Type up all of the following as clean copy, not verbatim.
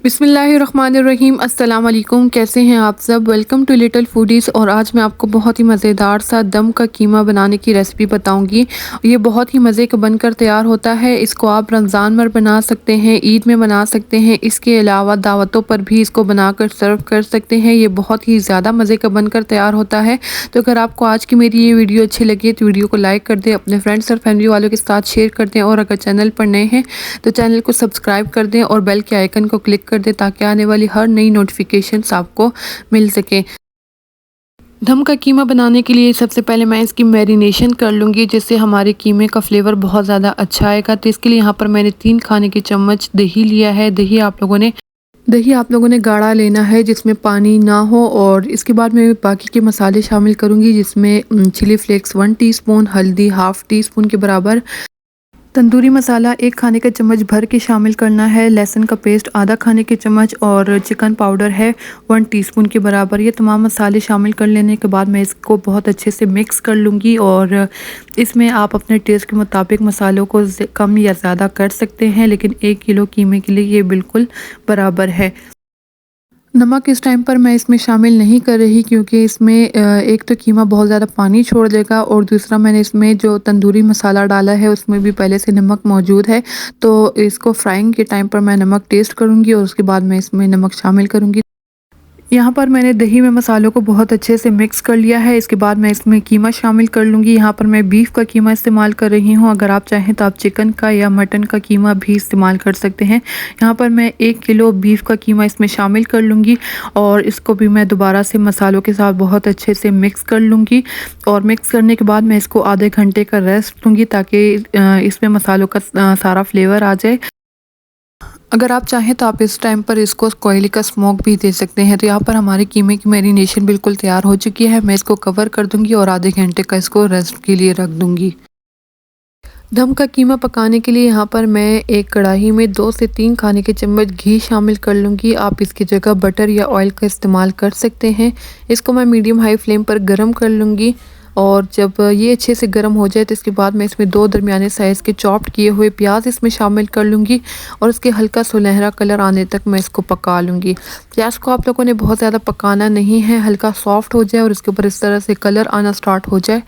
बिस्मिल्लाहिर्रहमानिर्रहीम। अस्सलाम वालेकुम। कैसे हैं आप सब? Welcome to little foodies. और आज मैं आपको बहुत ही मज़ेदार सा दम का कीमा बनाने की रेसिपी बताऊंगी। ये बहुत ही मज़े का बनकर तैयार होता है। इसको आप रमज़ान में बना सकते हैं, ईद में बना सकते हैं, इसके अलावा दावतों पर भी इसको बनाकर सर्व कर सकते हैं। ये बहुत ही ज़्यादा मज़े का बनकर तैयार होता है। तो अगर आपको आज की मेरी ये वीडियो अच्छी लगी तो वीडियो को लाइक कर दें, अपने फ्रेंड्स और फैमिली वालों के साथ शेयर कर दें, और अगर चैनल पर नए हैं तो चैनल को सब्सक्राइब कर दें और बेल के आइकन को क्लिक कर दें ताकि आने वाली हर नई नोटिफिकेशंस आपको मिल सके। दम का कीमा बनाने के लिए सबसे पहले मैं इसकी मैरिनेशन कर लूँगी, जिससे हमारे कीमे का फ्लेवर बहुत ज़्यादा अच्छा आएगा। तो इसके लिए यहाँ पर मैंने 3 खाने के चम्मच दही लिया है। दही आप लोगों ने गाढ़ा लेना है, जिसमें पानी ना हो। और इसके बाद मैं बाकी के मसाले शामिल करूँगी, जिसमें चिली फ्लेक्स 1 टीस्पून, हल्दी हाफ़ टी स्पून के बराबर, तंदूरी मसाला 1 खाने का चम्मच भर के शामिल करना है, लहसुन का पेस्ट आधा खाने के चम्मच, और चिकन पाउडर है 1 टीस्पून के बराबर। ये तमाम मसाले शामिल कर लेने के बाद मैं इसको बहुत अच्छे से मिक्स कर लूँगी। और इसमें आप अपने टेस्ट के मुताबिक मसालों को कम या ज़्यादा कर सकते हैं, लेकिन 1 किलो कीमे के लिए ये बिल्कुल बराबर है। नमक इस टाइम पर मैं इसमें शामिल नहीं कर रही, क्योंकि इसमें एक तो कीमा बहुत ज़्यादा पानी छोड़ देगा, और दूसरा मैंने इसमें जो तंदूरी मसाला डाला है उसमें भी पहले से नमक मौजूद है। तो इसको फ्राइंग के टाइम पर मैं नमक टेस्ट करूँगी और उसके बाद मैं इसमें नमक शामिल करूँगी। यहाँ पर मैंने दही में मसालों को बहुत अच्छे से मिक्स कर लिया है। इसके बाद मैं इसमें कीमा शामिल कर लूँगी। यहाँ पर मैं बीफ का कीमा इस्तेमाल कर रही हूँ। अगर आप चाहें तो आप चिकन का या मटन का कीमा भी इस्तेमाल कर सकते हैं। यहाँ पर मैं 1 किलो बीफ का कीमा इसमें शामिल कर लूँगी, और इसको भी मैं दोबारा से मसालों के साथ बहुत अच्छे से मिक्स कर लूँगी। और मिक्स करने के बाद मैं इसको आधे घंटे का रेस्ट दूँगी, ताकि इसमें मसालों का सारा फ्लेवर आ जाए। अगर आप चाहें तो आप इस टाइम पर इसको कोयले का स्मोक भी दे सकते हैं। तो यहाँ पर हमारे कीमे की मैरिनेशन बिल्कुल तैयार हो चुकी है। मैं इसको कवर कर दूंगी और आधे घंटे का इसको रेस्ट के लिए रख दूंगी। दम का कीमा पकाने के लिए यहाँ पर मैं एक कढ़ाई में 2 से 3 खाने के चम्मच घी शामिल कर लूँगी। आप इसकी जगह बटर या ऑयल का इस्तेमाल कर सकते हैं। इसको मैं मीडियम हाई फ्लेम पर गर्म कर लूँगी, और जब ये अच्छे से गर्म हो जाए तो इसके बाद मैं इसमें 2 दरमियाने साइज़ के चॉप्ड किए हुए प्याज इसमें शामिल कर लूँगी, और इसके हल्का सुनहरा कलर आने तक मैं इसको पका लूँगी। प्याज को आप लोगों ने बहुत ज़्यादा पकाना नहीं है, हल्का सॉफ्ट हो जाए और इसके ऊपर इस तरह से कलर आना स्टार्ट हो जाए।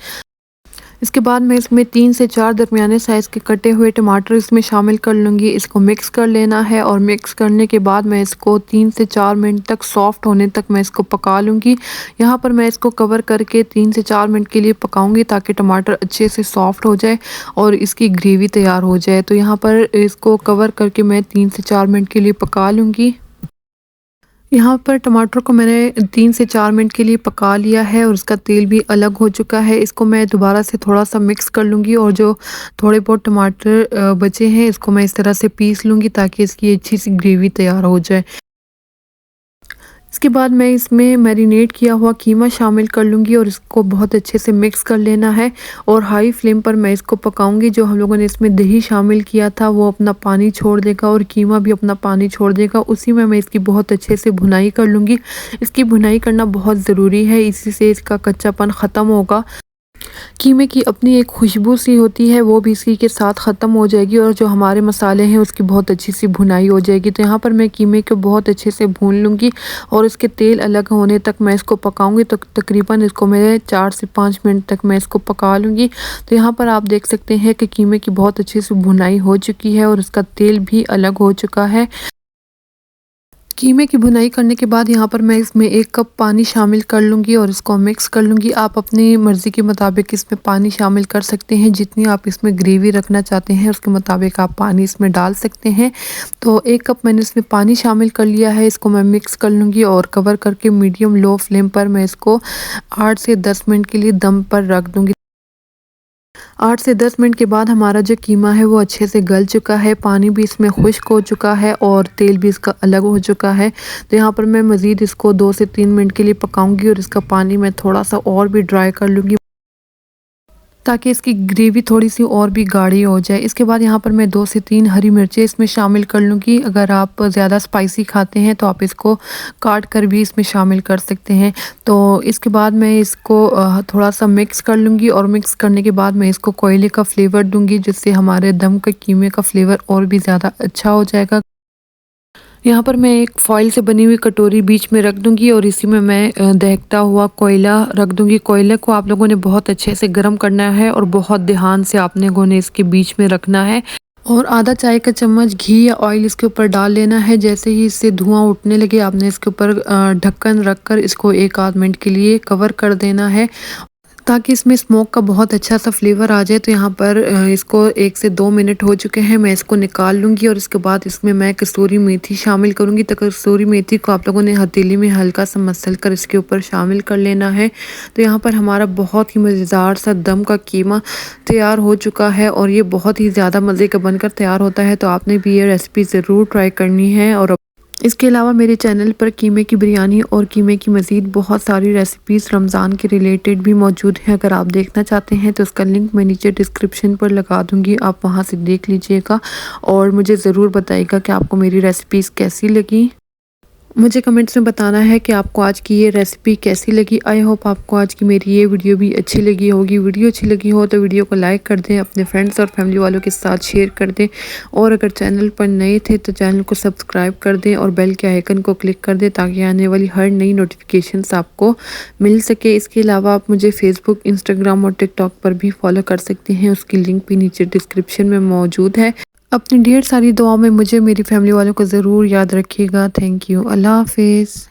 इसके बाद मैं इसमें 3 से 4 दरमियाने साइज़ के कटे हुए टमाटर इसमें शामिल कर लूँगी। इसको मिक्स कर लेना है, और मिक्स करने के बाद मैं इसको 3 से 4 मिनट तक सॉफ्ट होने तक मैं इसको पका लूँगी। यहाँ पर मैं इसको कवर करके 3 से 4 मिनट के लिए पकाऊँगी, ताकि टमाटर अच्छे से सॉफ्ट हो जाए और इसकी ग्रेवी तैयार हो जाए। तो यहाँ पर इसको कवर करके मैं 3 से 4 मिनट के लिए पका लूँगी। यहाँ पर टमाटर को मैंने 3 से 4 मिनट के लिए पका लिया है, और उसका तेल भी अलग हो चुका है। इसको मैं दोबारा से थोड़ा-सा मिक्स कर लूँगी, और जो थोड़े बहुत टमाटर बचे हैं इसको मैं इस तरह से पीस लूँगी, ताकि इसकी अच्छी-सी ग्रेवी तैयार हो जाए। इसके बाद मैं इसमें मैरिनेट किया हुआ कीमा शामिल कर लूँगी, और इसको बहुत अच्छे से मिक्स कर लेना है, और हाई फ्लेम पर मैं इसको पकाऊंगी। जो हम लोगों ने इसमें दही शामिल किया था वो अपना पानी छोड़ देगा, और कीमा भी अपना पानी छोड़ देगा। उसी में मैं इसकी बहुत अच्छे से भुनाई कर लूँगी। इसकी भुनाई करना बहुत ज़रूरी है, इसी से इसका कच्चापन ख़त्म होगा। कीमे की अपनी एक खुशबू सी होती है, वो भी इसी के साथ ख़त्म हो जाएगी, और जो हमारे मसाले हैं उसकी बहुत अच्छी सी भुनाई हो जाएगी। तो यहाँ पर मैं कीमे को बहुत अच्छे से भून लूँगी, और इसके तेल अलग होने तक मैं इसको पकाऊंगी। तो तकरीबन इसको मैं 4 से 5 मिनट तक मैं इसको पका लूँगी। तो यहाँ पर आप देख सकते हैं कि कीमे की बहुत अच्छी सी भुनाई हो चुकी है, और इसका तेल भी अलग हो चुका है। कीमे की भुनाई करने के बाद यहाँ पर मैं इसमें 1 कप पानी शामिल कर लूँगी, और इसको मिक्स कर लूँगी। आप अपनी मर्ज़ी के मुताबिक इसमें पानी शामिल कर सकते हैं, जितनी आप इसमें ग्रेवी रखना चाहते हैं उसके मुताबिक आप पानी इसमें डाल सकते हैं। तो 1 कप मैंने इसमें पानी शामिल कर लिया है। इसको मैं मिक्स कर लूँगी, और कवर करके मीडियम लो फ्लेम पर मैं इसको 8 से 10 मिनट के लिए दम पर रख दूँगी। 8 से 10 मिनट के बाद हमारा जो कीमा है वो अच्छे से गल चुका है, पानी भी इसमें खुश्क हो चुका है, और तेल भी इसका अलग हो चुका है। तो यहाँ पर मैं मज़ीद इसको 2 से 3 मिनट के लिए पकाऊंगी, और इसका पानी मैं थोड़ा-सा और भी ड्राई कर लूँगी, ताकि इसकी ग्रेवी थोड़ी-सी और भी गाढ़ी हो जाए। इसके बाद यहाँ पर मैं 2 से 3 हरी मिर्चें इसमें शामिल कर लूँगी। अगर आप ज़्यादा स्पाइसी खाते हैं तो आप इसको काट कर भी इसमें शामिल कर सकते हैं। तो इसके बाद मैं इसको थोड़ा-सा मिक्स कर लूँगी, और मिक्स करने के बाद मैं इसको कोयले का फ्लेवर दूँगी, जिससे हमारे दम के कीमे का फ्लेवर और भी ज़्यादा अच्छा हो जाएगा। यहाँ पर मैं एक फ़ॉइल से बनी हुई कटोरी बीच में रख दूँगी और इसी में मैं दहकता हुआ कोयला रख दूँगी। कोयले को आप लोगों ने बहुत अच्छे से गरम करना है और बहुत ध्यान से आप लोगों ने इसके बीच में रखना है और आधा चाय का चम्मच घी या ऑयल इसके ऊपर डाल लेना है। जैसे ही इससे धुआँ उठने लगे आपने इसके ऊपर ढक्कन रखकर इसको 1 आध मिनट के लिए कवर कर देना है ताकि इसमें स्मोक का बहुत अच्छा सा फ्लेवर आ जाए। तो यहाँ पर इसको 1 से 2 मिनट हो चुके हैं, मैं इसको निकाल लूँगी और इसके बाद इसमें मैं कसूरी मेथी शामिल करूँगी। तो कसूरी मेथी को आप लोगों ने हथेली में हल्का सा मसल कर इसके ऊपर शामिल कर लेना है। तो यहाँ पर हमारा बहुत ही मज़ेदार सा दम का कीमा तैयार हो चुका है और ये बहुत ही ज़्यादा मज़े का बनकर तैयार होता है। तो आपने भी ये रेसिपी ज़रूर ट्राई करनी है। और इसके अलावा मेरे चैनल पर कीमे की बिरयानी और कीमे की मज़ीद बहुत सारी रेसिपीज़ रमज़ान के रिलेटेड भी मौजूद हैं। अगर आप देखना चाहते हैं तो उसका लिंक मैं नीचे डिस्क्रिप्शन पर लगा दूँगी, आप वहाँ से देख लीजिएगा और मुझे ज़रूर बताइएगा कि आपको मेरी रेसिपीज़ कैसी लगी। मुझे कमेंट्स में बताना है कि आपको आज की ये रेसिपी कैसी लगी। आई होप आपको आज की मेरी ये वीडियो भी अच्छी लगी होगी। वीडियो अच्छी लगी हो तो वीडियो को लाइक कर दें, अपने फ्रेंड्स और फैमिली वालों के साथ शेयर कर दें और अगर चैनल पर नए थे तो चैनल को सब्सक्राइब कर दें और बेल के आइकन को क्लिक कर दें ताकि आने वाली हर नई नोटिफिकेशंस आपको मिल सके। इसके अलावा आप मुझे फेसबुक, इंस्टाग्राम और टिकटॉक पर भी फॉलो कर सकते हैं, उसकी लिंक भी नीचे डिस्क्रिप्शन में मौजूद है। अपनी ढेर सारी दुआओं में मुझे मेरी फैमिली वालों को ज़रूर याद रखिएगा। Thank you. अल्लाह हाफ़िज़।